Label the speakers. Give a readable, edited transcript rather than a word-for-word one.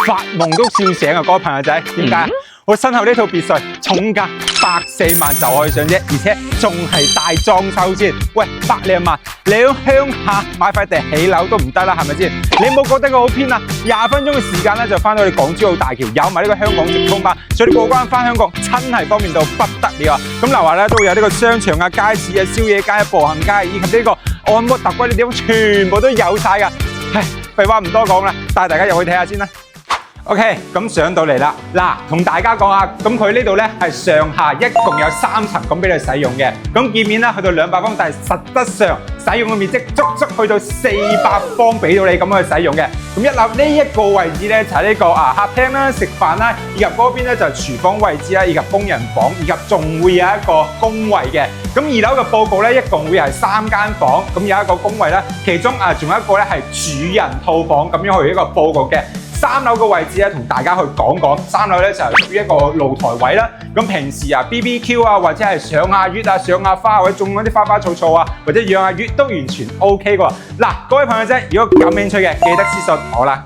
Speaker 1: 發夢都笑醒啊！各位朋友仔，點解？我身後呢套別墅重價104萬就可以上啫，而且仲係大裝修先。喂，102萬，你喺鄉下買塊地起樓都唔得啦，係咪先？你冇覺得佢好偏啊？20分鐘嘅時間咧就翻到你港珠澳大橋，有埋呢個香港直通巴，所以你過關翻香港真係方便到不得了啊！咁樓下咧都會有呢個商場啊、街市啊、宵夜街、步行街以及呢個按摩特惠嘅地方，全部都有晒㗎。唉，廢話唔多講啦，帶大家入去睇下先啦。OK， 咁上到嚟啦，嗱，同大家講下，咁佢呢度咧係上下一共有3層咁俾你使用嘅，咁見面咧去到200方，但係實質上使用嘅面積足去到400方俾到你咁去使用嘅。咁一樓呢一個位置咧就係呢個客廳啦、食飯啦，以及嗰邊咧就係廚房位置啦，以及工人房，以及仲會有一個工位嘅。咁2樓嘅佈局咧一共會係3間房，咁有一個工位啦，其中仲有一個咧係主人套房咁樣去一個佈局嘅。3樓嘅位置咧，同大家去講講。3樓咧就係屬於一個露台位啦。咁平時BBQ或者係賞下月賞下花，或者種嗰啲花草草或者養下月都完全 OK 㗎喎。嗱，各位朋友仔，如果感興趣嘅，記得私信我啦。